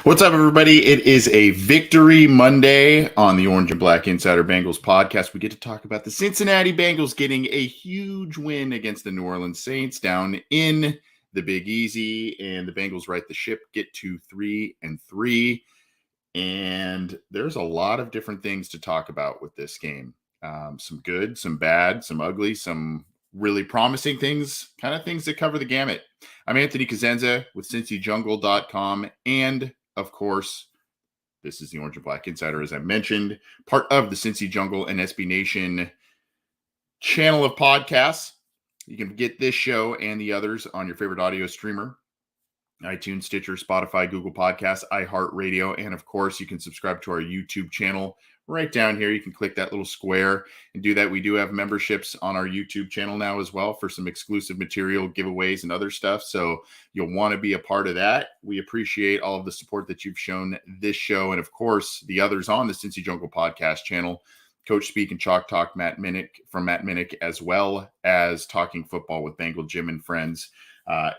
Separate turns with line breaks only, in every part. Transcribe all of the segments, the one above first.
What's up, everybody? It is a Victory Monday on the Orange and Black Insider Bengals podcast. We get to talk about the Cincinnati Bengals getting a huge win against the New Orleans Saints down in the Big Easy, and the Bengals right the ship, get to 3-3. And there's a lot of different things to talk about with this game. Some good, some bad, some ugly, some really promising things, kind of things that cover the gamut. I'm Anthony Cosenza with CincyJungle.com, and of course, this is the Orange and Black Insider, as I mentioned, part of the Cincy Jungle and SB Nation channel of podcasts. You can get this show and the others on your favorite audio streamer: iTunes, Stitcher, Spotify, Google Podcasts, iHeartRadio, and of course, you can subscribe to our YouTube channel. Right down here, you can click that little square and do that. We do have memberships on our YouTube channel now as well for some exclusive material, giveaways, and other stuff. So you'll want to be a part of that. We appreciate all of the support that you've shown this show, and of course, the others on the Cincy Jungle podcast channel. Coach Speak and Chalk Talk, Matt Minnick, as well as Talking Football with Bengal Jim and Friends.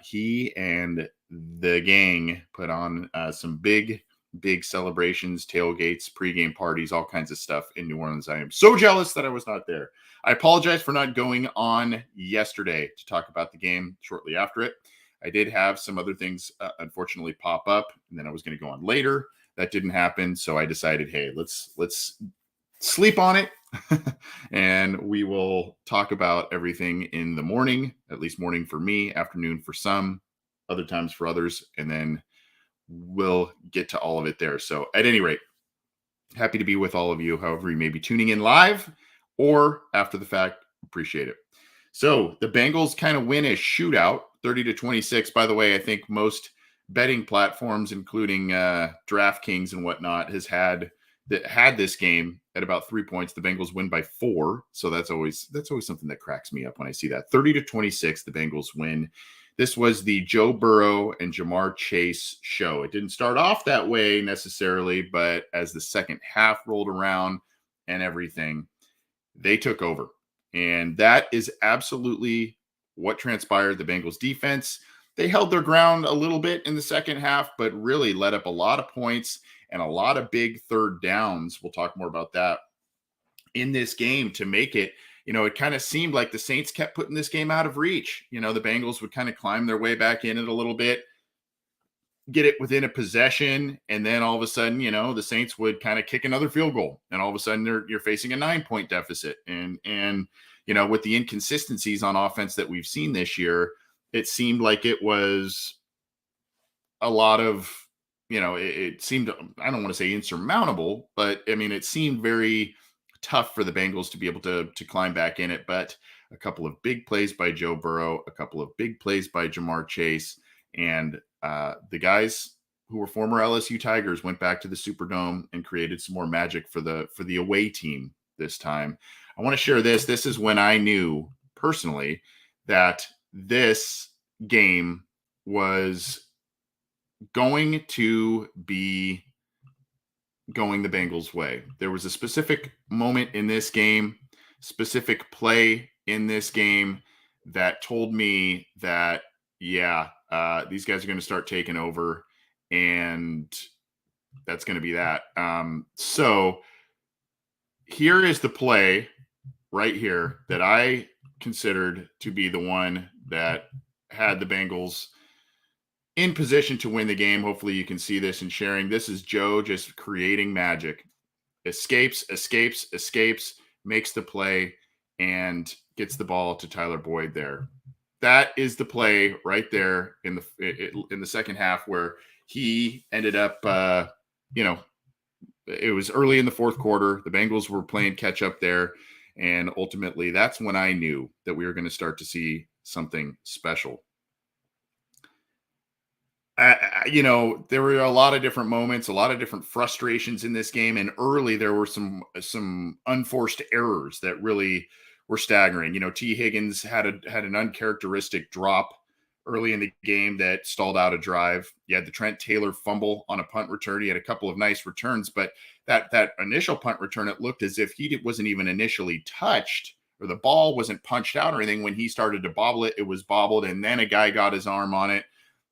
He and the gang put on some big celebrations, tailgates, pregame parties, all kinds of stuff in New Orleans. I am so jealous that I was not there. I apologize for not going on yesterday to talk about the game shortly after it. I did have some other things, unfortunately, pop up, and then I was going to go on later. That didn't happen, so I decided, hey, let's sleep on it, and we will talk about everything in the morning, at least morning for me, afternoon for some, other times for others, and then we'll get to all of it there. So at any rate, happy to be with all of you, however you may be tuning in live or after the fact. Appreciate it. So the Bengals kind of win a shootout, 30-26. By the way, I think most betting platforms, including DraftKings and whatnot, had this game at about 3 points. The Bengals win by 4. So that's always something that cracks me up when I see that. 30-26, the Bengals win. This was the Joe Burrow and Ja'Marr Chase show. It didn't start off that way necessarily, but as the second half rolled around and everything, they took over. And that is absolutely what transpired. The Bengals defense, they held their ground a little bit in the second half, but really let up a lot of points and a lot of big third downs. We'll talk more about that in this game to make it. It kind of seemed like the Saints kept putting this game out of reach. The Bengals would kind of climb their way back in it a little bit, get it within a possession, and then all of a sudden, the Saints would kind of kick another field goal, and all of a sudden you're facing a 9-point deficit. And with the inconsistencies on offense that we've seen this year, it seemed like it was a lot of, it seemed, I don't want to say insurmountable, but I mean, it seemed very tough for the Bengals to be able to climb back in it. But a couple of big plays by Joe Burrow, a couple of big plays by Ja'Marr Chase, and the guys who were former LSU Tigers went back to the Superdome and created some more magic for the away team this time. I want to share this. This is when I knew personally that this game was going to be going the Bengals' way. There was a specific moment in this game, specific play in this game that told me that, these guys are going to start taking over, and that's going to be that. So here is the play right here that I considered to be the one that had the Bengals in position to win the game. Hopefully you can see this and sharing. This is Joe just creating magic. Escapes, makes the play, and gets the ball to Tyler Boyd there. That is the play right there in the second half where he ended up, it was early in the fourth quarter. The Bengals were playing catch up there. And ultimately, that's when I knew that we were going to start to see something special. There were a lot of different moments, a lot of different frustrations in this game. And early, there were some unforced errors that really were staggering. T. Higgins had an uncharacteristic drop early in the game that stalled out a drive. You had the Trent Taylor fumble on a punt return. He had a couple of nice returns, but that initial punt return, it looked as if he wasn't even initially touched, or the ball wasn't punched out or anything. When he started to bobble it, it was bobbled, and then a guy got his arm on it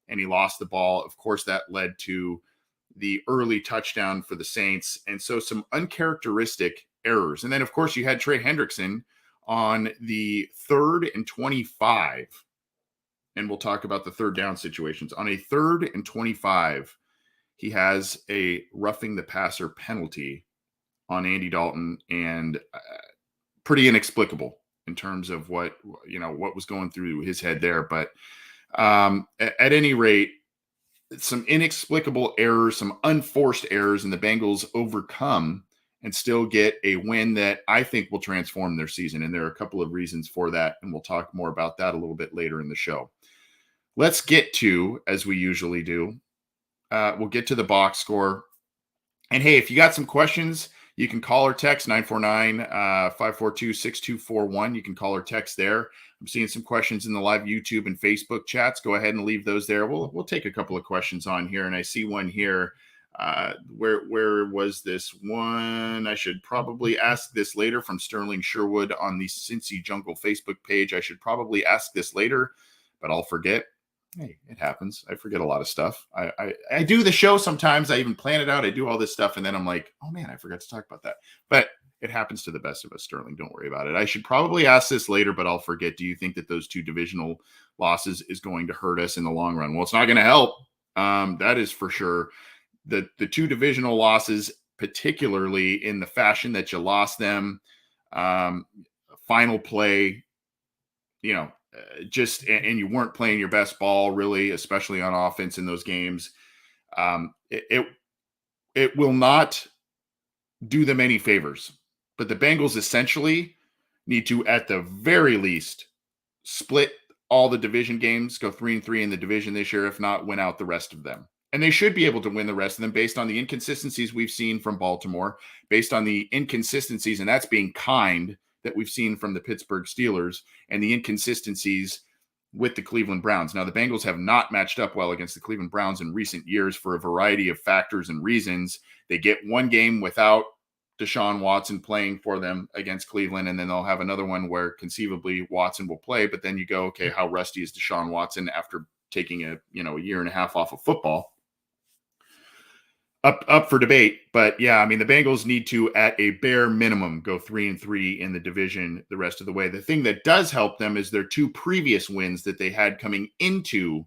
and he lost the ball. Of course, that led to the early touchdown for the Saints. And so some uncharacteristic errors. And then, of course, you had Trey Hendrickson on the 3rd and 25. And we'll talk about the third down situations. On a 3rd and 25, he has a roughing the passer penalty on Andy Dalton, and pretty inexplicable in terms of what was going through his head there. But at any rate, some inexplicable errors, some unforced errors, and the Bengals overcome and still get a win that I think will transform their season. And there are a couple of reasons for that, and we'll talk more about that a little bit later in the show. Let's get to, as we usually do, we'll get to the box score. And hey, if you got some questions, you can call or text 949-542-6241. You can call or text there. I'm seeing some questions in the live YouTube and Facebook chats. Go ahead and leave those there. We'll take a couple of questions on here, and I see one here. Where was this one? I should probably ask this later, from Sterling Sherwood on the Cincy Jungle Facebook page. I should probably ask this later, but I'll forget. Hey, it happens. I forget a lot of stuff. I do the show sometimes. I even plan it out. I do all this stuff, and then I'm like, oh man, I forgot to talk about that. But it happens to the best of us, Sterling. Don't worry about it. I should probably ask this later, but I'll forget. Do you think that those 2 divisional losses is going to hurt us in the long run? Well, it's not going to help. That is for sure. The 2 divisional losses, particularly in the fashion that you lost them, final play, and you weren't playing your best ball, really, especially on offense in those games. It will not do them any favors. But the Bengals essentially need to, at the very least, split all the division games, go 3-3 in the division this year, if not win out the rest of them. And they should be able to win the rest of them based on the inconsistencies we've seen from Baltimore, based on the inconsistencies, and that's being kind, that we've seen from the Pittsburgh Steelers, and the inconsistencies with the Cleveland Browns. Now, the Bengals have not matched up well against the Cleveland Browns in recent years for a variety of factors and reasons. They get one game without Deshaun Watson playing for them against Cleveland, and then they'll have another one where conceivably Watson will play, but then you go, okay, how rusty is Deshaun Watson after taking a year and a half off of football? Up for debate. But yeah, I mean, the Bengals need to, at a bare minimum, go 3-3 in the division the rest of the way. The thing that does help them is their 2 previous wins that they had coming into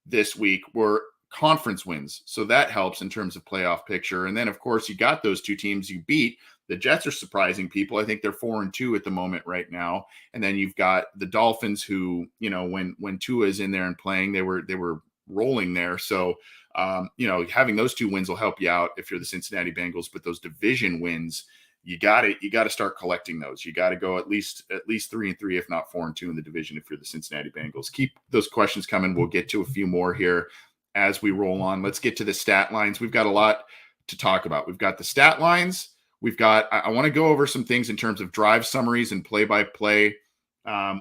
this week were conference wins. So that helps in terms of playoff picture. And then, of course, you got those 2 teams you beat. The Jets are surprising people. I think they're 4-2 at the moment right now. And then you've got the Dolphins, who, when Tua is in there and playing, they were rolling there. So having those 2 wins will help you out if you're the Cincinnati Bengals. But those division wins, you got to start collecting those. You got to go at least 3-3, if not 4-2 in the division if you're the Cincinnati Bengals. Keep those questions coming. We'll get to a few more here as we roll on. Let's get to the stat lines. We've got a lot to talk about. We've got the stat lines. I want to go over some things in terms of drive summaries and play-by-play.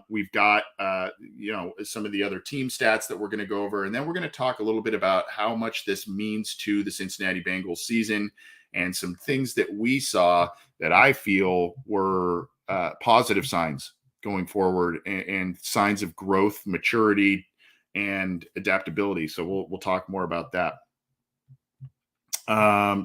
We've got, some of the other team stats that we're going to go over. And then we're going to talk a little bit about how much this means to the Cincinnati Bengals season, and some things that we saw that I feel were positive signs going forward, and signs of growth, maturity, and adaptability. So we'll talk more about that.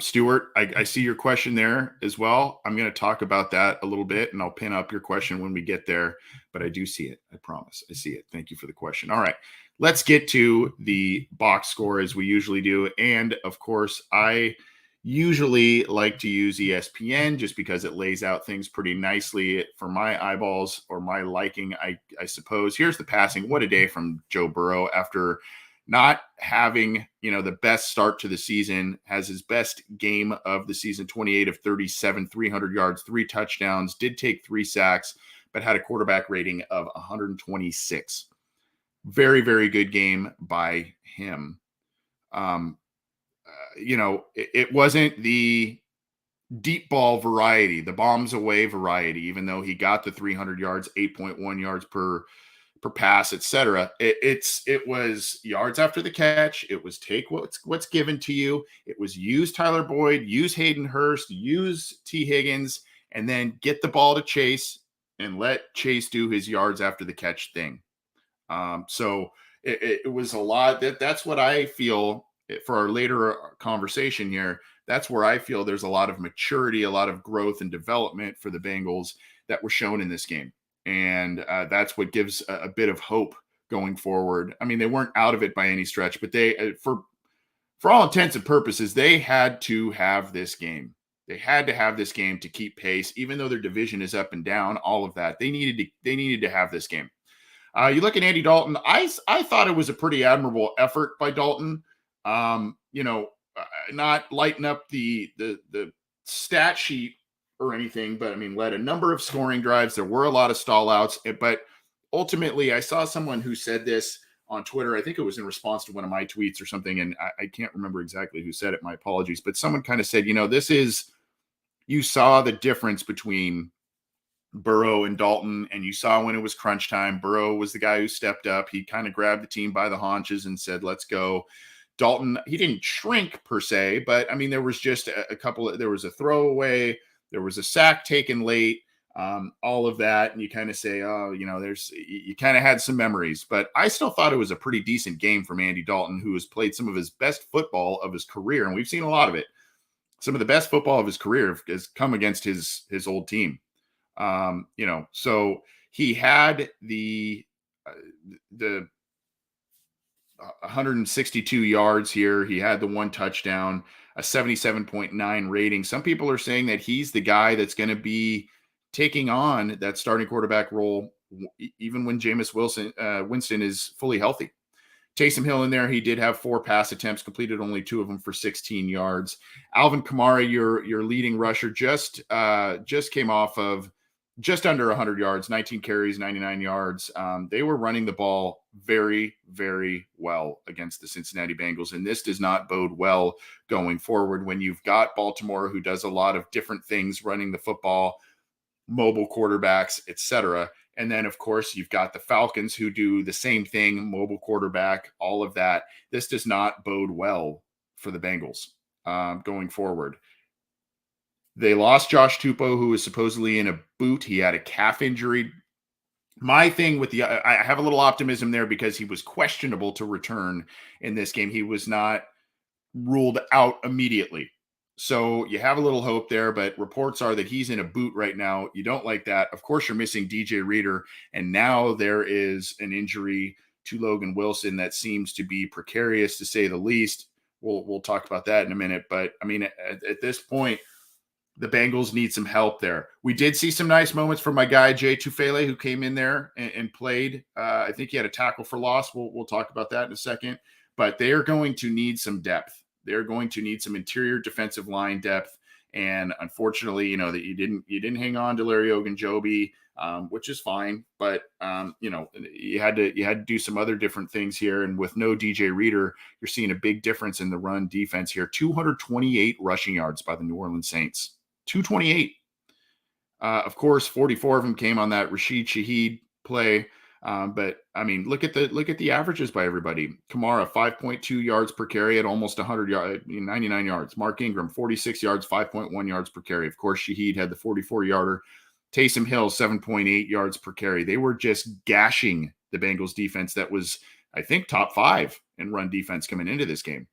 Stuart, I see your question there as well. I'm going to talk about that a little bit, and I'll pin up your question when we get there, but I do see it. I promise. I see it. Thank you for the question. All right, let's get to the box score as we usually do. And of course, I usually like to use ESPN just because it lays out things pretty nicely for my eyeballs, or my liking, I suppose. Here's the passing. What a day from Joe Burrow after not having, the best start to the season. Has his best game of the season, 28 of 37, 300 yards, 3 touchdowns, did take 3 sacks, but had a quarterback rating of 126. Very, very good game by him. It wasn't the deep ball variety, the bombs away variety, even though he got the 300 yards, 8.1 yards per pass, etc. It was yards after the catch. It was take what's given to you. It was use Tyler Boyd, use Hayden Hurst, use T. Higgins, and then get the ball to Chase and let Chase do his yards after the catch thing. So it was a lot. That's what I feel for our later conversation here, that's where I feel there's a lot of maturity, a lot of growth and development for the Bengals that were shown in this game. And that's what gives a bit of hope going forward. I mean, they weren't out of it by any stretch, but they, for all intents and purposes, they had to have this game. They had to have this game to keep pace, even though their division is up and down. All of that, they needed to have this game. You look at Andy Dalton. I thought it was a pretty admirable effort by Dalton. Not lighting up the stat sheet or anything, but I mean, led a number of scoring drives. There were a lot of stall outs, but ultimately, I saw someone who said this on Twitter. I think it was in response to one of my tweets or something, and I can't remember exactly who said it. My apologies, but someone kind of said, you saw the difference between Burrow and Dalton, and you saw when it was crunch time, Burrow was the guy who stepped up. He kind of grabbed the team by the haunches and said, let's go. Dalton, he didn't shrink per se, but I mean, there was just there was a throwaway, there was a sack taken late, all of that. And you kind of say, oh, you kind of had some memories, but I still thought it was a pretty decent game from Andy Dalton, who has played some of his best football of his career. And we've seen a lot of it. Some of the best football of his career has come against his old team. So he had the 162 yards here. He had the one touchdown, a 77.9 rating. Some people are saying that he's the guy that's going to be taking on that starting quarterback role, even when Jameis Winston is fully healthy. Taysom Hill in there, he did have 4 pass attempts, completed only 2 of them for 16 yards. Alvin Kamara, your leading rusher, just came off of just under 100 yards, 19 carries, 99 yards. They were running the ball very, very well against the Cincinnati Bengals, and this does not bode well going forward when you've got Baltimore, who does a lot of different things, running the football, mobile quarterbacks, etc. And then, of course, you've got the Falcons, who do the same thing, mobile quarterback, all of that. This does not bode well for the Bengals going forward. They lost Josh Tupou, who was supposedly in a boot. He had a calf injury. My thing with I have a little optimism there because he was questionable to return in this game. He was not ruled out immediately. So you have a little hope there, but reports are that he's in a boot right now. You don't like that. Of course, you're missing DJ Reader, and now there is an injury to Logan Wilson that seems to be precarious, to say the least. We'll talk about that in a minute. But, I mean, at this point, the Bengals need some help there. We did see some nice moments from my guy, Jay Tufele, who came in there and played. I think he had a tackle for loss. We'll talk about that in a second. But they are going to need some depth. They're going to need some interior defensive line depth. And unfortunately, that you didn't hang on to Larry Ogunjobi, which is fine. But you had to do some other different things here. And with no DJ Reader, you're seeing a big difference in the run defense here. 228 rushing yards by the New Orleans Saints. 228. Of course, 44 of them came on that Rashid Shaheed play. But I mean, look at the averages by everybody. Kamara, 5.2 yards per carry at almost 100 yards, 99 yards. Mark Ingram, 46 yards, 5.1 yards per carry. Of course, Shaheed had the 44-yarder. Taysom Hill, 7.8 yards per carry. They were just gashing the Bengals defense that was, I think, top 5 in run defense coming into this game.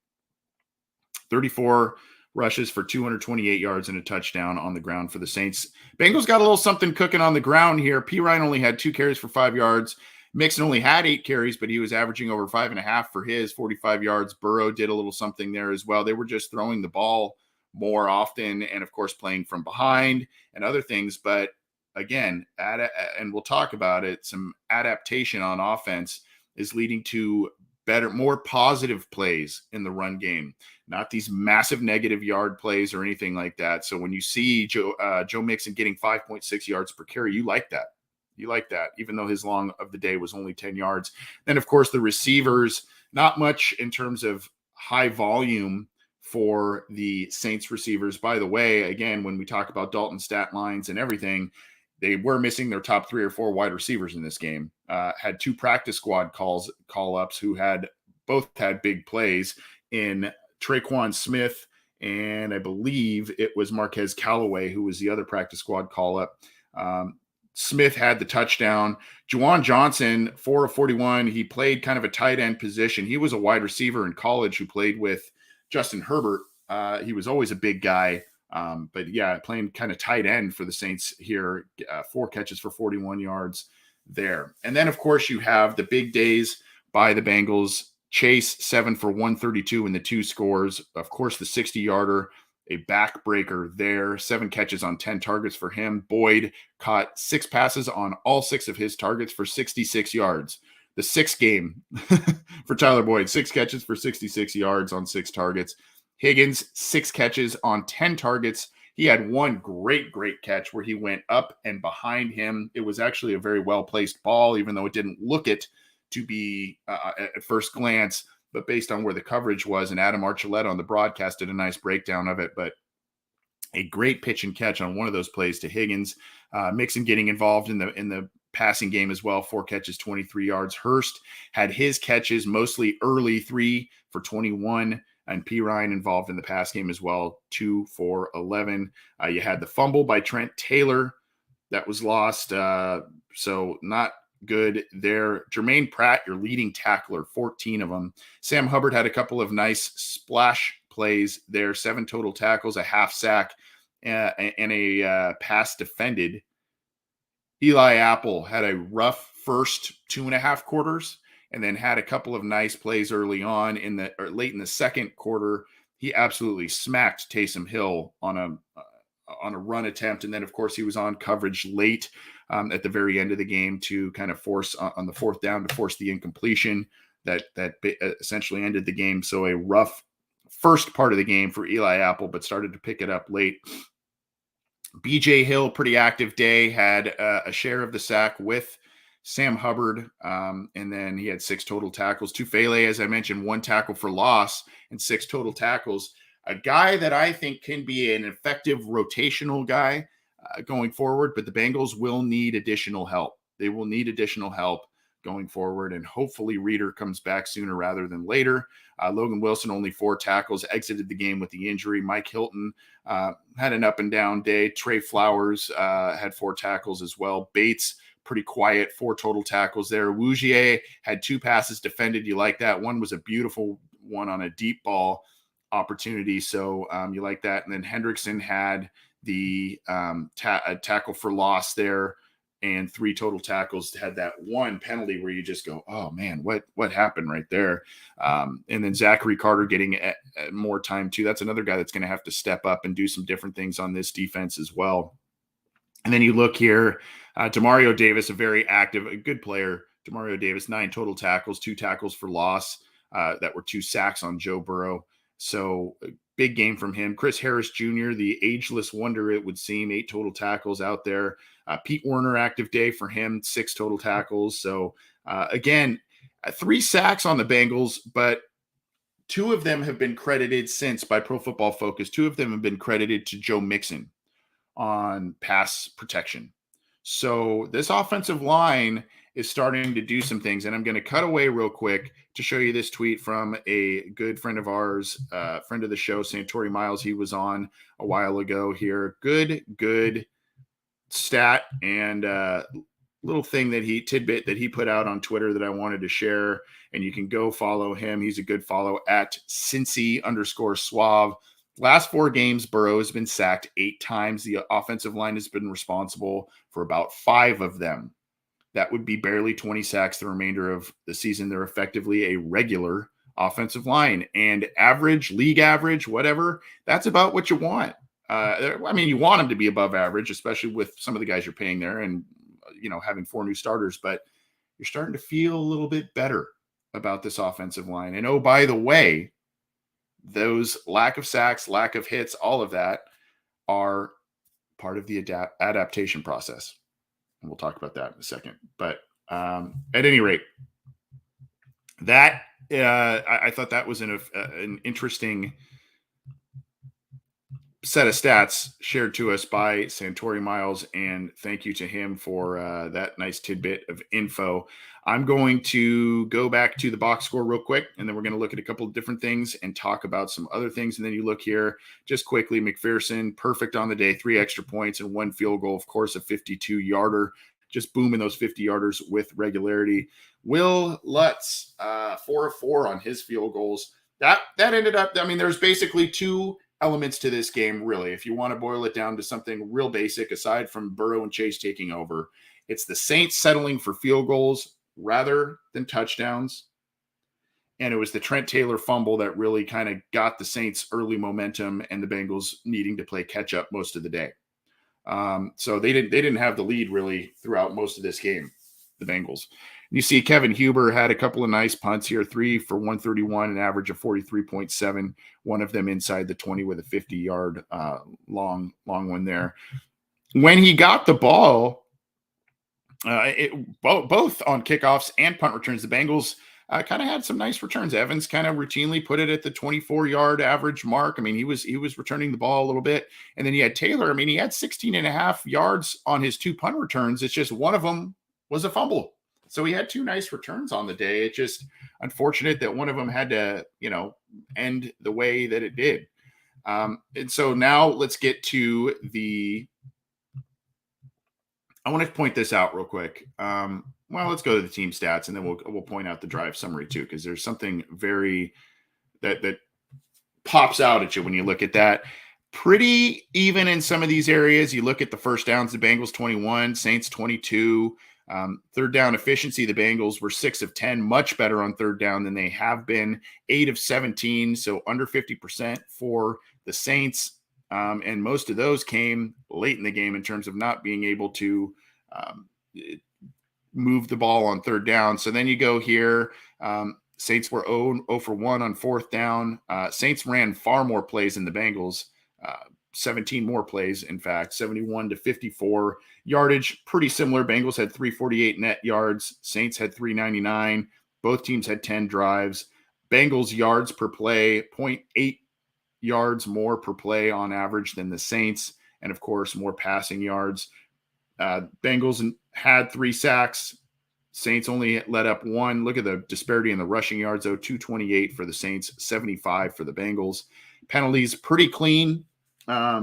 34 rushes for 228 yards and a touchdown on the ground for the Saints. Bengals got a little something cooking on the ground here. Perine only had 2 carries for 5 yards. Mixon only had 8 carries, but he was averaging over 5.5 for his 45 yards. Burrow did a little something there as well. They were just throwing the ball more often and, of course, playing from behind and other things. But again, and we'll talk about it, some adaptation on offense is leading to better, more positive plays in the run game, not these massive negative yard plays or anything like that. So when you see Joe Mixon getting 5.6 yards per carry, you like that. You like that, even though his long of the day was only 10 yards. Then, of course, the receivers, not much in terms of high volume for the Saints receivers. By the way, again, when we talk about Dalton stat lines and everything, they were missing their top 3 or 4 wide receivers in this game. Had 2 practice squad call-ups who both had big plays in Traquan Smith, and I believe it was Marquez Callaway who was the other practice squad call-up. Smith had the touchdown. Juwan Johnson, 4 of 41. He played kind of a tight end position. He was a wide receiver in college who played with Justin Herbert. He was always a big guy. But yeah, playing kind of tight end for the Saints here. 4 catches for 41 yards there. And then, of course, you have the big days by the Bengals. Chase, 7 for 132 in the 2 scores. Of course, the 60-yarder, a backbreaker there. 7 catches on 10 targets for him. Boyd caught 6 passes on all 6 of his targets for 66 yards. The 6th game for Tyler Boyd, 6 catches for 66 yards on 6 targets. Higgins, 6 catches on 10 targets. He had one great catch where he went up and behind him. It was actually a very well-placed ball, even though it didn't look it to be at first glance, but based on where the coverage was, and Adam Archuleta on the broadcast did a nice breakdown of it, but a great pitch and catch on one of those plays to Higgins. Mixon getting involved in the passing game as well. 4 catches, 23 yards. Hurst had his catches mostly early, 3 for 21. And P. Ryan involved in the pass game as well, 2 for 11. You had the fumble by Trent Taylor that was lost. So not good there. Jermaine Pratt, your leading tackler, 14 of them. Sam Hubbard had a couple of nice splash plays there, 7 total tackles, a half sack, and a pass defended. Eli Apple had a rough first 2.5 quarters, and then had a couple of nice plays early on late in the second quarter. He absolutely smacked Taysom Hill on a run attempt. And then, of course, he was on coverage late at the very end of the game to kind of force on the 4th down to force the incompletion that essentially ended the game. So a rough first part of the game for Eli Apple, but started to pick it up late. BJ Hill, pretty active day, had a share of the sack with Sam Hubbard, and then he had 6 total tackles. Tufele, as I mentioned, 1 tackle for loss and 6 total tackles. A guy that I think can be an effective rotational guy going forward, but the Bengals will need additional help. They will need additional help going forward, and hopefully Reeder comes back sooner rather than later. Logan Wilson, only 4 tackles, exited the game with the injury. Mike Hilton had an up and down day. Trey Flowers had 4 tackles as well. Bates, pretty quiet, 4 total tackles there. Wougier had 2 passes defended. You like that. One was a beautiful one on a deep ball opportunity. So you like that. And then Hendrickson had the tackle for loss there, and 3 total tackles. Had that one penalty where you just go, oh man, what happened right there? And then Zachary Carter getting more time too. That's another guy that's going to have to step up and do some different things on this defense as well. And then you look here, Demario Davis, a very active, a good player. Demario Davis, 9 total tackles, 2 tackles for loss that were 2 sacks on Joe Burrow. So a big game from him. Chris Harris Jr., the ageless wonder, it would seem, 8 total tackles out there. Pete Werner, active day for him, 6 total tackles. So again, 3 sacks on the Bengals, but 2 of them have been credited since by Pro Football Focus. 2 of them have been credited to Joe Mixon on pass protection. So this offensive line is starting to do some things. And I'm going to cut away real quick to show you this tweet from a good friend of ours, friend of the show, Santori Miles. He was on a while ago here. Good stat and little thing tidbit that he put out on Twitter that I wanted to share. And you can go follow him. He's a good follow at Cincy_Suave. Last 4 games, Burrow has been sacked 8 times. The offensive line has been responsible for about 5 of them. That would be barely 20 sacks the remainder of the season. They're effectively a regular offensive line, and average, league average, whatever, that's about what you want. I mean, you want them to be above average, especially with some of the guys you're paying there and, having 4 new starters, but you're starting to feel a little bit better about this offensive line. And oh, by the way, those lack of sacks, lack of hits, all of that are part of the adaptation process. And we'll talk about that in a second. But at any rate, that I thought that was an interesting set of stats shared to us by Santori Miles, and thank you to him for that nice tidbit of info. I'm going to go back to the box score real quick, and then we're going to look at a couple of different things and talk about some other things. And then you look here just quickly, McPherson, perfect on the day, 3 extra points and 1 field goal, of course, a 52-yarder, just booming those 50-yarders with regularity. Will Lutz, 4 of 4 on his field goals. That ended up, I mean, there's basically 2 elements to this game, really. If you want to boil it down to something real basic, aside from Burrow and Chase taking over, it's the Saints settling for field goals rather than touchdowns. And it was the Trent Taylor fumble that really kind of got the Saints early momentum and the Bengals needing to play catch up most of the day. So they didn't have the lead really throughout most of this game, the Bengals. You see Kevin Huber had a couple of nice punts here, 3 for 131, an average of 43.7, one of them inside the 20 with a 50-yard long one there. When he got the ball, both on kickoffs and punt returns, the Bengals kind of had some nice returns. Evans kind of routinely put it at the 24-yard average mark. I mean, he was returning the ball a little bit. And then you had Taylor. I mean, he had 16 and a half yards on his 2 punt returns. It's just one of them was a fumble. So he had 2 nice returns on the day. It's just unfortunate that one of them had to, end the way that it did. And so now let's get to I want to point this out real quick. Let's go to the team stats, and then we'll point out the drive summary too, because there's something very that pops out at you when you look at that. Pretty even in some of these areas. You look at the first downs, the Bengals 21, Saints 22. Third down efficiency, the Bengals were 6 of 10, much better on third down than they have been, 8 of 17, so under 50% for the Saints. And most of those came late in the game in terms of not being able to move the ball on third down. So then you go here. Saints were 0 for 1 on fourth down. Saints ran far more plays than the Bengals, 17 more plays, in fact, 71 to 54. Yardage, pretty similar. Bengals had 348 net yards. Saints had 399. Both teams had 10 drives. Bengals yards per play, 0.8 yards more per play on average than the Saints, and of course more passing yards. Bengals had 3 sacks. Saints only let up 1. Look at the disparity in the rushing yards, though. 228 for the Saints, 75 for the Bengals. Penalties pretty clean.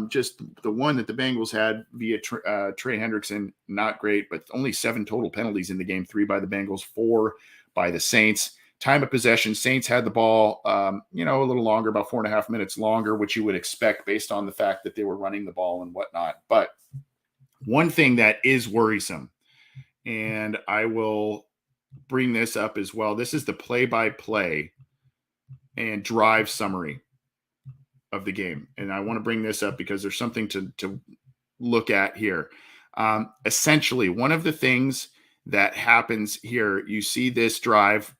Just the one that the Bengals had via Trey Hendrickson, not great, but only 7 total penalties in the game, 3 by the Bengals, 4 by the Saints. Time of possession, Saints had the ball, a little longer, about 4.5 minutes longer, which you would expect based on the fact that they were running the ball and whatnot. But one thing that is worrisome, and I will bring this up as well, this is the play-by-play and drive summary of the game. And I want to bring this up because there's something to look at here. Essentially, one of the things that happens here, you see this drive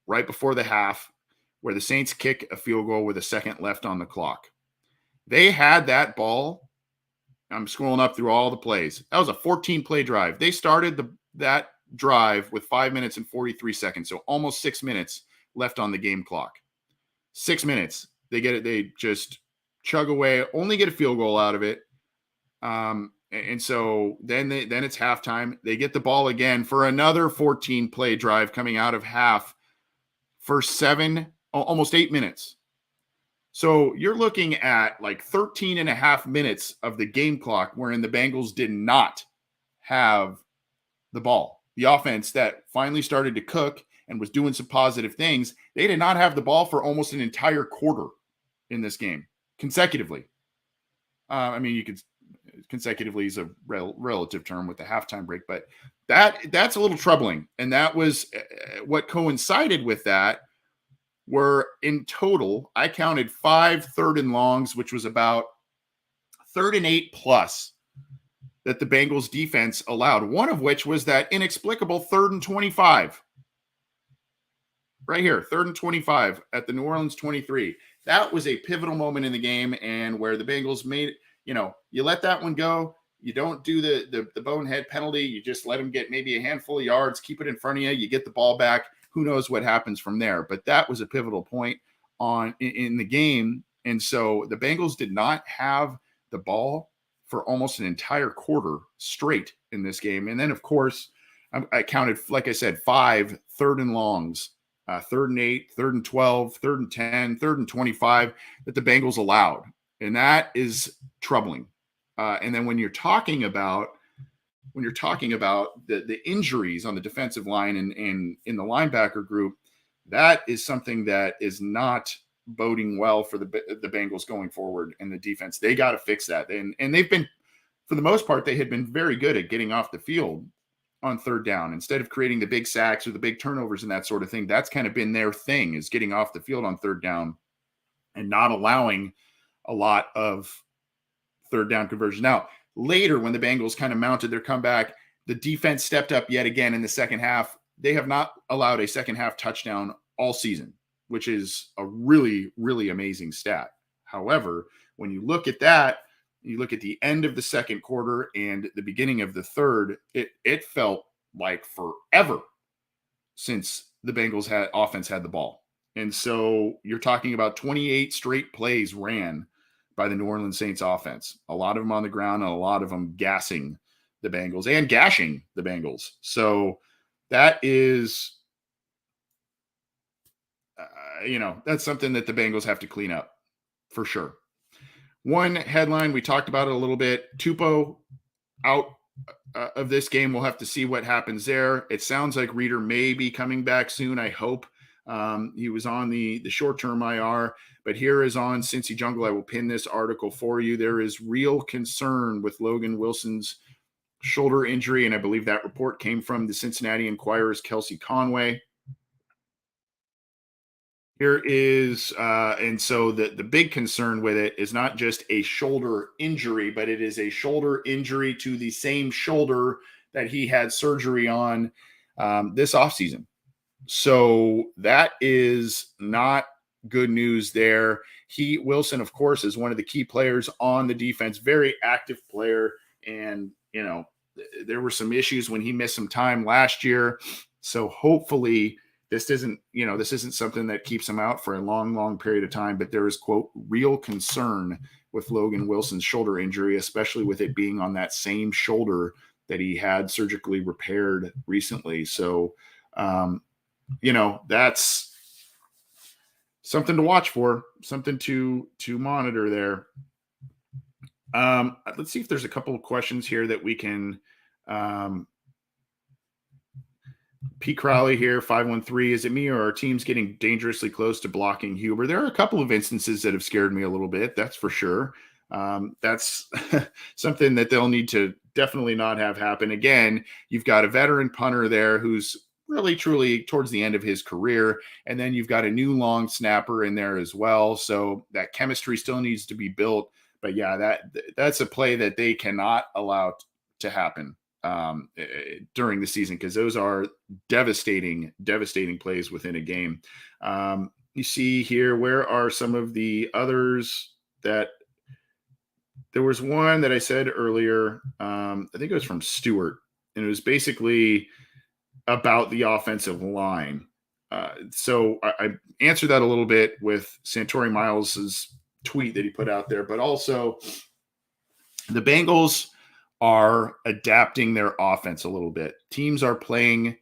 right before the half where the Saints kick a field goal with a second left on the clock. They had that ball. I'm scrolling up through all the plays. That was a 14-play drive. They started that drive with 5 minutes and 43 seconds, so almost 6 minutes left on the game clock. 6 minutes. They get it. They just chug away, only get a field goal out of it. And so then it's halftime. They get the ball again for another 14-play drive coming out of half for almost 8 minutes. So you're looking at like 13 and a half minutes of the game clock wherein the Bengals did not have the ball. The offense that finally started to cook and was doing some positive things, they did not have the ball for almost an entire quarter in this game consecutively. You could consecutively is a relative term with the halftime break, but that's a little troubling. And that was what coincided with that were in total, I counted 5 third and longs, which was about 3rd and 8 plus that the Bengals defense allowed. One of which was that inexplicable 3rd and 25. Right here, 3rd and 25 at the New Orleans 23. That was a pivotal moment in the game, and where the Bengals made, you let that one go. You don't do the bonehead penalty. You just let them get maybe a handful of yards, keep it in front of you. You get the ball back. Who knows what happens from there? But that was a pivotal point in the game. And so the Bengals did not have the ball for almost an entire quarter straight in this game. And then, of course, I counted, like I said, 5 third and longs, 3rd and 8, 3rd and 12, 3rd and 10, 3rd and 25 that the Bengals allowed. And that is troubling. And then when you're talking about the injuries on the defensive line and in the linebacker group, that is something that is not boding well for the Bengals going forward in the defense. They got to fix that. And they've been, for the most part, they had been very good at getting off the field on 3rd down instead of creating the big sacks or the big turnovers and that sort of thing. That's kind of been their thing, is getting off the field on 3rd down and not allowing a lot of 3rd down conversion. Now, later, when the Bengals kind of mounted their comeback, the defense stepped up yet again in the second half. They have not allowed a second half touchdown all season, which is a really, really amazing stat. However, when you look at that, you look at the end of the second quarter and the beginning of the third, it felt like forever since the Bengals offense had the ball. And so you're talking about 28 straight plays ran by the New Orleans Saints offense, a lot of them on the ground and a lot of them gassing the Bengals and gashing the Bengals. So that is, that's something that the Bengals have to clean up for sure. One headline, we talked about it a little bit. Tupou out of this game. We'll have to see what happens there. It sounds like Reeder may be coming back soon. I hope. He was on the short-term IR, but here is on Cincy Jungle. I will pin this article for you. There is real concern with Logan Wilson's shoulder injury, and I believe that report came from the Cincinnati Enquirer's Kelsey Conway. Here is, and so the big concern with it is not just a shoulder injury, but it is a shoulder injury to the same shoulder that he had surgery on this offseason. So that is not good news there. Wilson, of course, is one of the key players on the defense, very active player. And, there were some issues when he missed some time last year. So hopefully this isn't something that keeps him out for a long, long period of time, but there is, quote, real concern with Logan Wilson's shoulder injury, especially with it being on that same shoulder that he had surgically repaired recently. So, that's something to watch for, something to monitor there. Let's see if there's a couple of questions here that we can, Pete Crowley here, 513. Is it me or are teams getting dangerously close to blocking Huber? There are a couple of instances that have scared me a little bit. That's for sure. That's something that they'll need to definitely not have happen. Again, you've got a veteran punter there who's really, truly towards the end of his career. And then you've got a new long snapper in there as well. So that chemistry still needs to be built. But yeah, that's a play that they cannot allow to happen during the season, because those are devastating plays within a game. You see here, where are some of the others that there was one that I said earlier, I think it was from Stewart, and it was basically about the offensive line. So I answered that a little bit with Santori Miles's tweet that he put out there, but also the Bengals are adapting their offense a little bit. Teams are playing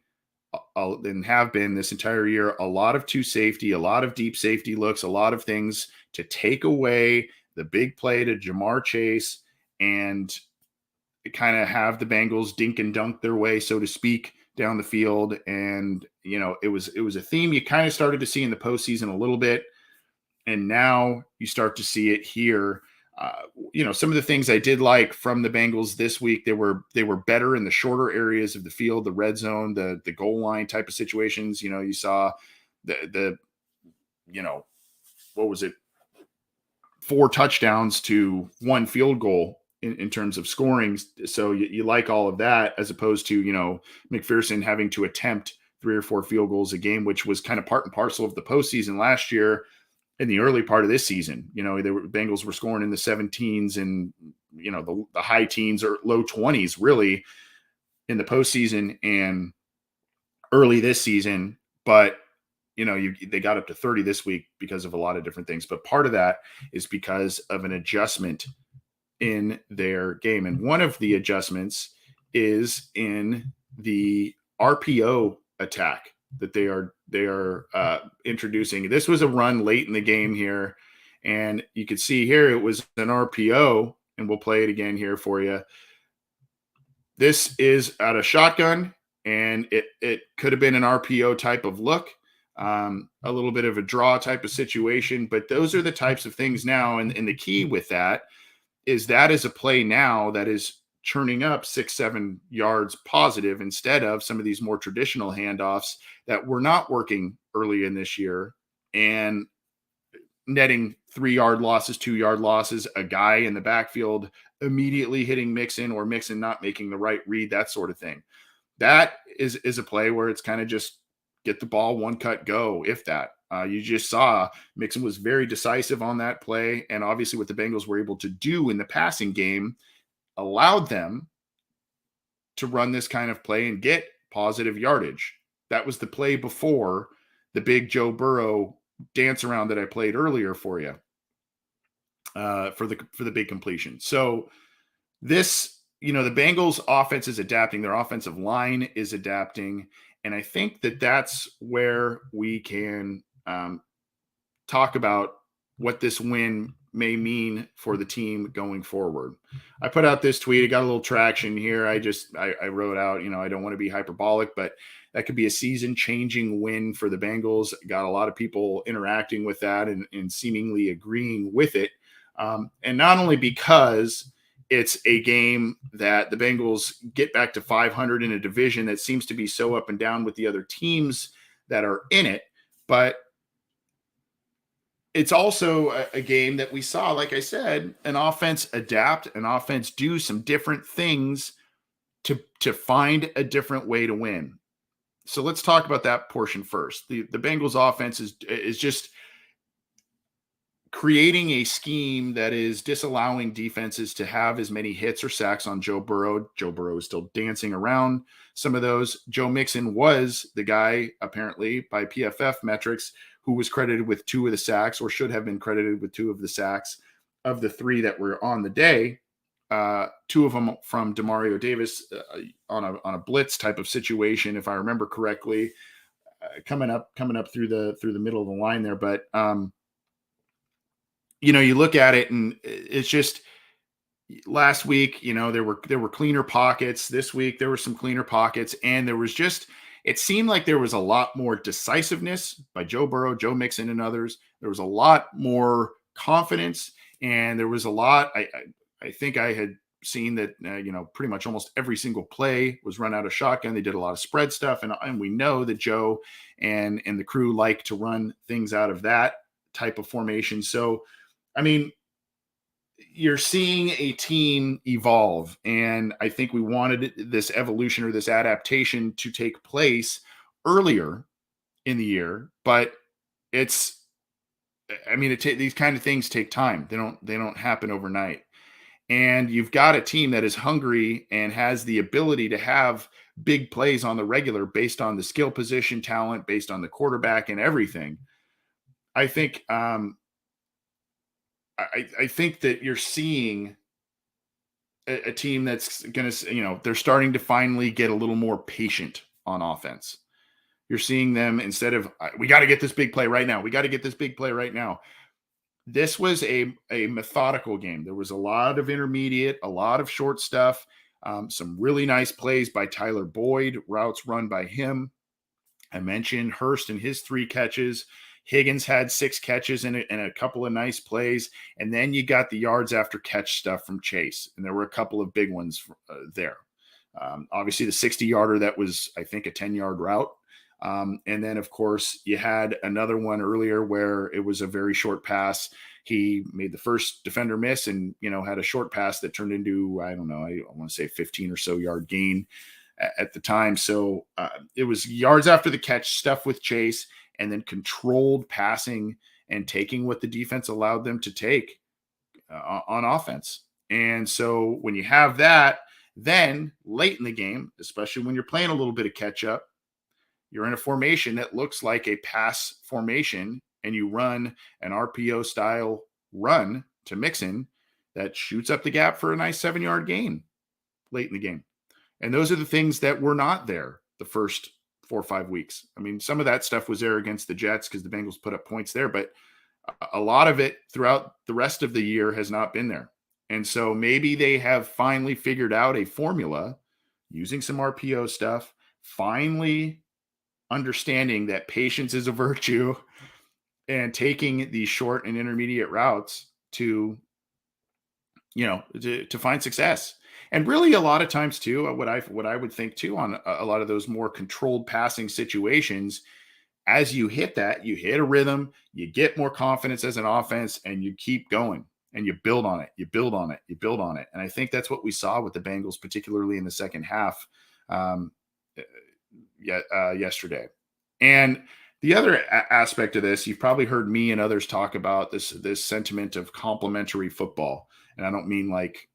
and have been this entire year a lot of two safety, a lot of deep safety looks, a lot of things to take away the big play to Jamar Chase and kind of have the Bengals dink and dunk their way, so to speak, down the field. And, it was a theme you kind of started to see in the postseason a little bit. And now you start to see it here. Some of the things I did like from the Bengals this week, they were better in the shorter areas of the field, the red zone, the goal line type of situations. You saw the what was it? 4 touchdowns to 1 field goal in terms of scoring. So you like all of that, as opposed to, McPherson having to attempt 3 or 4 field goals a game, which was kind of part and parcel of the postseason last year. In the early part of this season, Bengals were scoring in the 17s and, the high teens or low 20s really in the postseason and early this season. But, they got up to 30 this week because of a lot of different things. But part of that is because of an adjustment in their game. And one of the adjustments is in the RPO attack that they are introducing. This was a run late in the game here, and you can see here it was an RPO, and we'll play it again here for you. This is out of shotgun, and it could have been an RPO type of look, a little bit of a draw type of situation, but those are the types of things now. And the key with that is a play now that is churning up 6-7 yards positive instead of some of these more traditional handoffs that were not working early in this year and netting 3-yard losses, 2-yard losses, a guy in the backfield immediately hitting Mixon or Mixon not making the right read, that sort of thing. That is a play where it's kind of just get the ball, one cut, go, if that. You just saw Mixon was very decisive on that play. And obviously what the Bengals were able to do in the passing game allowed them to run this kind of play and get positive yardage. That was the play before the big Joe Burrow dance around that I played earlier for you for the big completion. So this, the Bengals offense is adapting. Their offensive line is adapting. And I think that that's where we can talk about what this win may mean for the team going forward. I put out this tweet. It got a little traction here. I wrote out, I don't want to be hyperbolic, but that could be a season-changing win for the Bengals. Got a lot of people interacting with that and seemingly agreeing with it. And not only because it's a game that the Bengals get back to 500 in a division that seems to be so up and down with the other teams that are in it, but it's also a game that we saw, like I said, an offense adapt, an offense do some different things to find a different way to win. So let's talk about that portion first. The Bengals offense is just creating a scheme that is disallowing defenses to have as many hits or sacks on Joe Burrow. Joe Burrow is still dancing around some of those. Joe Mixon was the guy, apparently, by PFF metrics, who was credited with 2 of the sacks, or should have been credited with 2 of the sacks of the 3 that were on the day. 2 of them from Demario Davis on a blitz type of situation, if I remember correctly, coming up through the middle of the line there. But you look at it and it's just last week, there were cleaner pockets. This week there were some cleaner pockets, and there was just, it seemed like there was a lot more decisiveness by Joe Burrow, Joe Mixon, and others. There was a lot more confidence, and there was a lot. I think I had seen that, pretty much almost every single play was run out of shotgun. They did a lot of spread stuff, and we know that Joe and the crew like to run things out of that type of formation. So, I mean, you're seeing a team evolve, and I think we wanted this evolution or this adaptation to take place earlier in the year, but these kind of things take time. They don't happen overnight. And you've got a team that is hungry and has the ability to have big plays on the regular based on the skill position talent, based on the quarterback and everything. I think I think that you're seeing a team that's going to, they're starting to finally get a little more patient on offense. You're seeing them, instead of, we got to get this big play right now. We got to get this big play right now. This was a methodical game. There was a lot of intermediate, a lot of short stuff, some really nice plays by Tyler Boyd, routes run by him. I mentioned Hurst and his 3 catches. Higgins had 6 catches and a couple of nice plays. And then you got the yards after catch stuff from Chase. And there were a couple of big ones there. Obviously, the 60-yarder, that was, I think, a 10-yard route. And then, of course, you had another one earlier where it was a very short pass. He made the first defender miss and, had a short pass that turned into, I don't know, I want to say 15 or so yard gain at the time. So it was yards after the catch stuff with Chase, and then controlled passing and taking what the defense allowed them to take on offense. And so when you have that, then late in the game, especially when you're playing a little bit of catch up, you're in a formation that looks like a pass formation, and you run an RPO style run to Mixon. that shoots up the gap for a nice 7-yard gain late in the game. And those are the things that were not there the first 4 or 5 weeks. I mean, some of that stuff was there against the Jets because the Bengals put up points there, but a lot of it throughout the rest of the year has not been there. And so maybe they have finally figured out a formula using some RPO stuff, finally understanding that patience is a virtue and taking these short and intermediate routes to, to find success. And really a lot of times too, what I would think too on a lot of those more controlled passing situations, as you hit that, you hit a rhythm, you get more confidence as an offense, and you keep going and you build on it, you build on it, you build on it. And I think that's what we saw with the Bengals, particularly in the second half yesterday. And the other aspect of this, you've probably heard me and others talk about this sentiment of complementary football. And I don't mean like,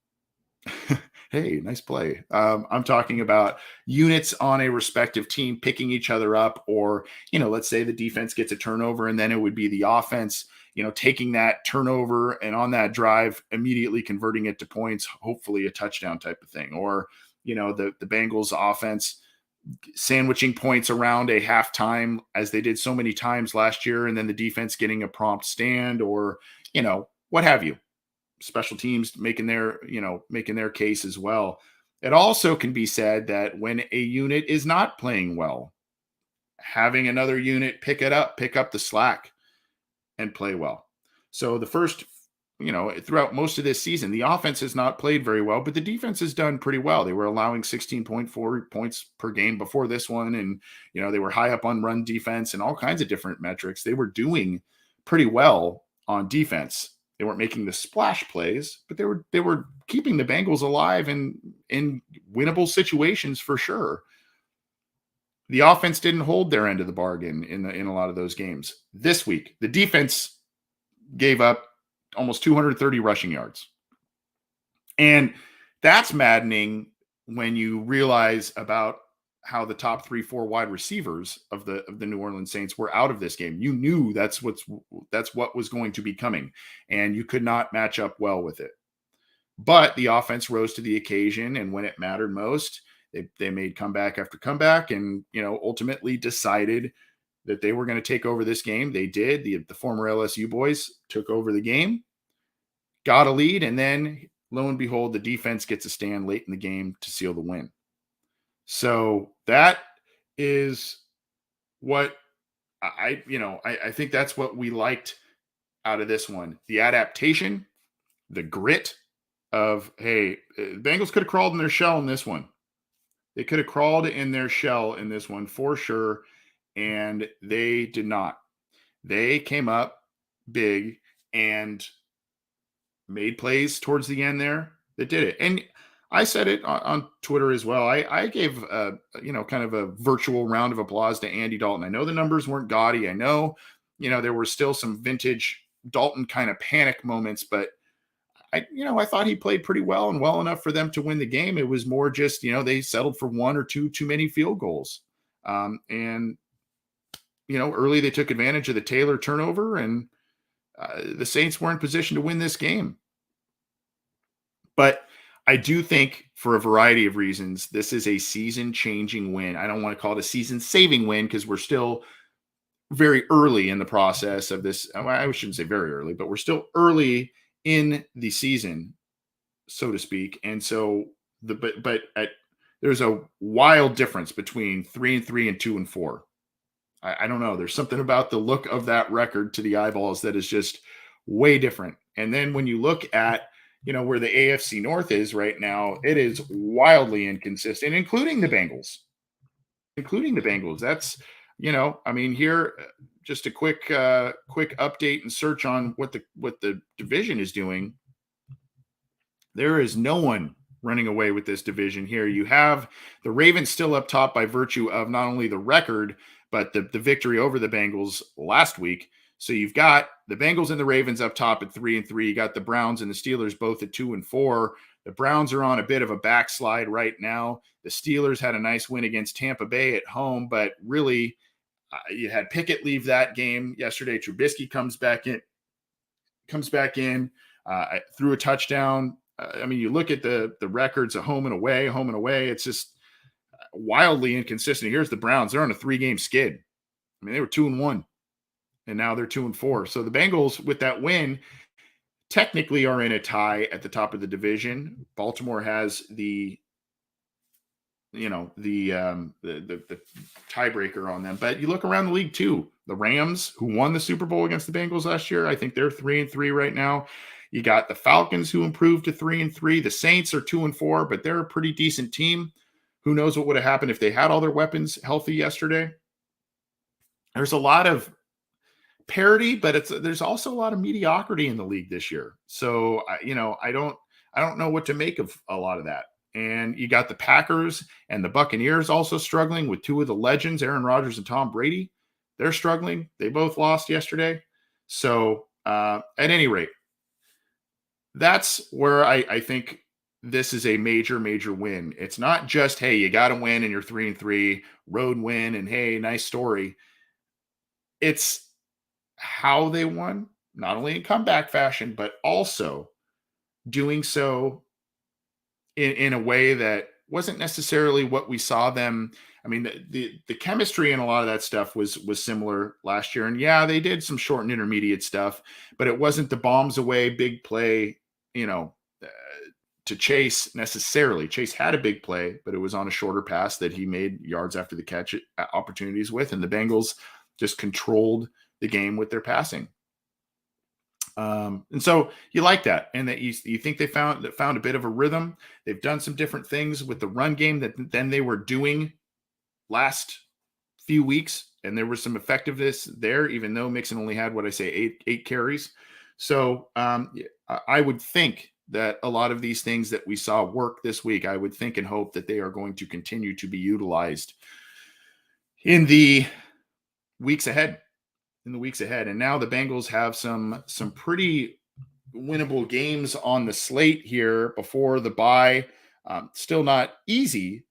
hey, nice play. I'm talking about units on a respective team picking each other up, or, let's say the defense gets a turnover and then it would be the offense, taking that turnover and on that drive, immediately converting it to points, hopefully a touchdown type of thing. Or, the Bengals offense sandwiching points around a halftime as they did so many times last year, and then the defense getting a prompt stand, or, what have you. Special teams making their case as well. It also can be said that when a unit is not playing well, having another unit pick up the slack and play well. So the first, throughout most of this season, the offense has not played very well, but the defense has done pretty well. They were allowing 16.4 points per game before this one. And, they were high up on run defense and all kinds of different metrics. They were doing pretty well on defense. They weren't making the splash plays, but they were keeping the Bengals alive in winnable situations for sure. The offense didn't hold their end of the bargain in a lot of those games. This week, the defense gave up almost 230 rushing yards. And that's maddening when you realize about how the top 3-4 wide receivers of the New Orleans Saints were out of this game. You knew that's what was going to be coming, and you could not match up well with it. But the offense rose to the occasion, and when it mattered most, they made comeback after comeback, and ultimately decided that they were going to take over this game. They did. The former LSU boys took over the game, got a lead, and then lo and behold, the defense gets a stand late in the game to seal the win. So that is what I think that's what we liked out of this one. The adaptation, the grit of, hey, Bengals could have crawled in their shell in this one. They could have crawled in their shell in this one for sure, and they did not. They came up big and made plays towards the end there that did it. And I said it on Twitter as well. I gave kind of a virtual round of applause to Andy Dalton. I know the numbers weren't gaudy. I know, there were still some vintage Dalton kind of panic moments, but I thought he played pretty well and well enough for them to win the game. It was more just, they settled for one or two too many field goals. And early they took advantage of the Taylor turnover, and the Saints were in position to win this game. But I do think, for a variety of reasons, this is a season-changing win. I don't want to call it a season-saving win because we're still very early in the process of this. I shouldn't say very early, but we're still early in the season, so to speak. And so there's a wild difference between 3-3 and 2-4. I don't know. There's something about the look of that record to the eyeballs that is just way different. And then when you look at where the AFC North is right now, it is wildly inconsistent, including the Bengals. That's, here, just a quick update and search on what the division is doing. There is no one running away with this division here. You have the Ravens still up top by virtue of not only the record, but the victory over the Bengals last week. So you've got the Bengals and the Ravens up top at 3-3. You got the Browns and the Steelers both at 2-4. The Browns are on a bit of a backslide right now. The Steelers had a nice win against Tampa Bay at home, but really you had Pickett leave that game yesterday. Trubisky comes back in. threw a touchdown. I mean, you look at the records of home and away. It's just wildly inconsistent. Here's the Browns. They're on a 3-game skid. I mean, they were 2-1, and now they're 2-4. So the Bengals, with that win, technically are in a tie at the top of the division. Baltimore has the tiebreaker on them. But you look around the league too. The Rams, who won the Super Bowl against the Bengals last year, I think they're 3-3 right now. You got the Falcons, who improved to 3-3. The Saints are 2-4, but they're a pretty decent team. Who knows what would have happened if they had all their weapons healthy yesterday? There's a lot of parity, but there's also a lot of mediocrity in the league this year. So I don't know what to make of a lot of that. And you got the Packers and the Buccaneers also struggling with two of the legends, Aaron Rodgers and Tom Brady. They're struggling. They both lost yesterday. So at any rate, that's where I think this is a major, major win. It's not just, hey, you got to win and you're 3-3, road win, and hey, nice story. It's how they won, not only in comeback fashion, but also doing so in a way that wasn't necessarily what we saw them. I mean, the chemistry and a lot of that stuff was similar last year. And yeah, they did some short and intermediate stuff, but it wasn't the bombs away, big play, to Chase necessarily. Chase had a big play, but it was on a shorter pass that he made yards after the catch opportunities with. And the Bengals just controlled the game with their passing. And so you like that, and that you think they found a bit of a rhythm. They've done some different things with the run game that then they were doing last few weeks, and there was some effectiveness there, even though Mixon only had eight carries. So I would think that a lot of these things that we saw work this week, I would think and hope that they are going to continue to be utilized in the weeks ahead. And now the Bengals have some pretty winnable games on the slate here before the bye. Still not easy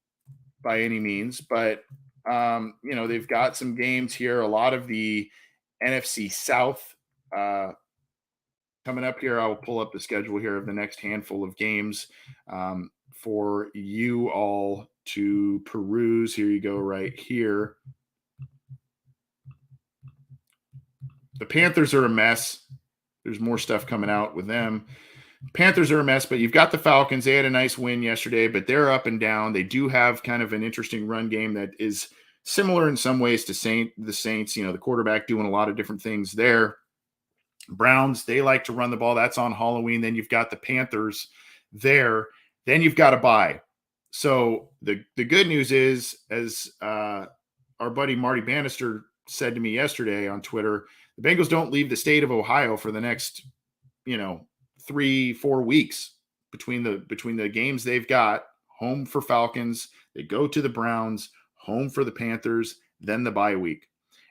by any means, but they've got some games here. A lot of the NFC South coming up here. I will pull up the schedule here of the next handful of games for you all to peruse. Here you go, right here. The Panthers are a mess. There's more stuff coming out with them. Panthers are a mess, but you've got the Falcons. They had a nice win yesterday, but they're up and down. They do have kind of an interesting run game that is similar in some ways to the Saints. The quarterback doing a lot of different things there. Browns, they like to run the ball. That's on Halloween. Then you've got the Panthers there. Then you've got a bye. So the good news is, as our buddy Marty Bannister said to me yesterday on Twitter, the Bengals don't leave the state of Ohio for the next, 3-4 weeks between the games they've got. Home for Falcons, they go to the Browns, home for the Panthers, then the bye week.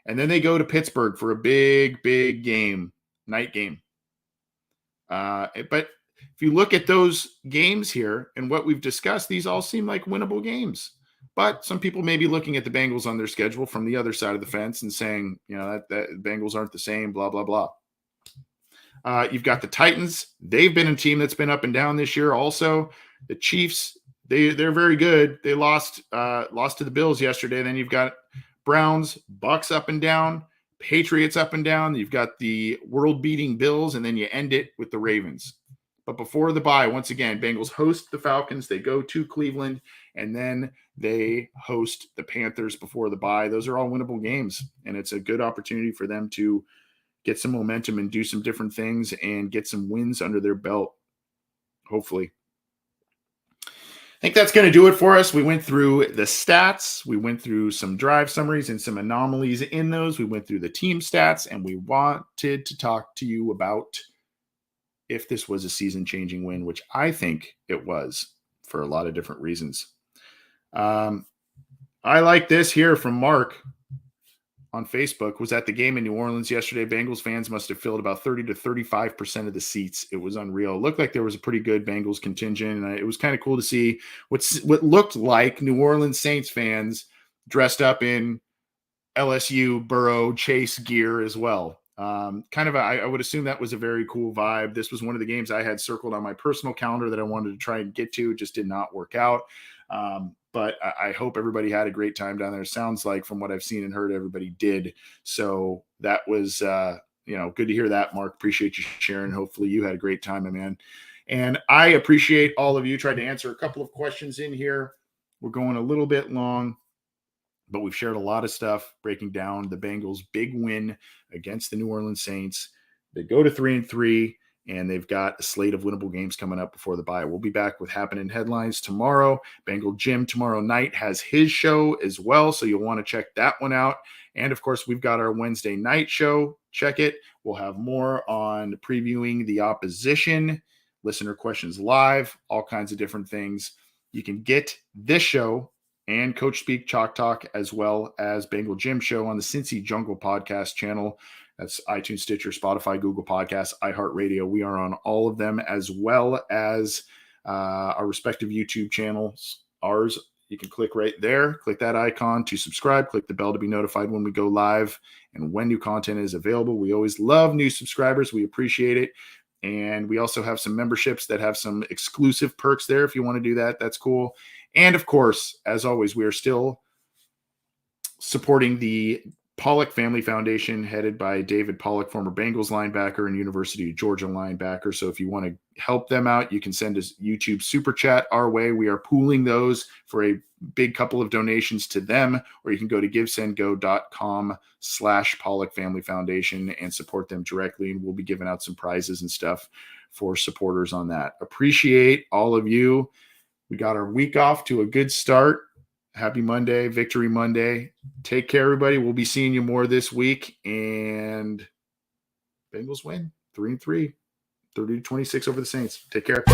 And then they go to Pittsburgh for a big, big game, night game. But if you look at those games here and what we've discussed, these all seem like winnable games. But some people may be looking at the Bengals on their schedule from the other side of the fence and saying, that Bengals aren't the same, blah, blah, blah. You've got the Titans. They've been a team that's been up and down this year also. The Chiefs, they're very good. They lost to the Bills yesterday. Then you've got Browns, Bucks up and down, Patriots up and down. You've got the world-beating Bills, and then you end it with the Ravens. But before the bye, once again, Bengals host the Falcons. They go to Cleveland, and then they host the Panthers before the bye. Those are all winnable games, and it's a good opportunity for them to get some momentum and do some different things and get some wins under their belt, hopefully. I think that's going to do it for us. We went through the stats. We went through some drive summaries and some anomalies in those. We went through the team stats, and we wanted to talk to you about if this was a season-changing win, which I think it was for a lot of different reasons. I like this here from Mark on Facebook. Was at the game in New Orleans yesterday. Bengals fans must have filled about 30 to 35% of the seats. It was unreal. It looked like there was a pretty good Bengals contingent, and it was kind of cool to see what looked like New Orleans Saints fans dressed up in LSU, Burrow, Chase gear as well. I would assume that was a very cool vibe. This was one of the games I had circled on my personal calendar that I wanted to try and get to. It just did not work out. But I hope everybody had a great time down there. Sounds like from what I've seen and heard, everybody did. So that was, good to hear that, Mark. Appreciate you sharing. Hopefully you had a great time, my man. And I appreciate all of you. Tried to answer a couple of questions in here. We're going a little bit long, but we've shared a lot of stuff breaking down the Bengals' big win against the New Orleans Saints. They go to 3-3, and they've got a slate of winnable games coming up before the bye. We'll be back with Happening Headlines tomorrow. Bengal Jim tomorrow night has his show as well, so you'll want to check that one out. And, of course, we've got our Wednesday night show. Check it. We'll have more on previewing the opposition, listener questions live, all kinds of different things. You can get this show and Coach Speak Chalk Talk, as well as Bengal Jim Show on the Cincy Jungle podcast channel. That's iTunes, Stitcher, Spotify, Google Podcasts, iHeartRadio. We are on all of them, as well as our respective YouTube channels. Ours, you can click right there. Click that icon to subscribe. Click the bell to be notified when we go live and when new content is available. We always love new subscribers. We appreciate it. And we also have some memberships that have some exclusive perks there. If you want to do that, that's cool. And of course, as always, we are still supporting the Pollock Family Foundation, headed by David Pollock, former Bengals linebacker and University of Georgia linebacker. So if you want to help them out, you can send us YouTube super chat our way. We are pooling those for a big couple of donations to them, or you can go to givesendgo.com/Pollock Family Foundation and support them directly. And we'll be giving out some prizes and stuff for supporters on that. Appreciate all of you. We got our week off to a good start. Happy Monday, Victory Monday. Take care, everybody. We'll be seeing you more this week. And Bengals win 3-3, 30-26 over the Saints. Take care.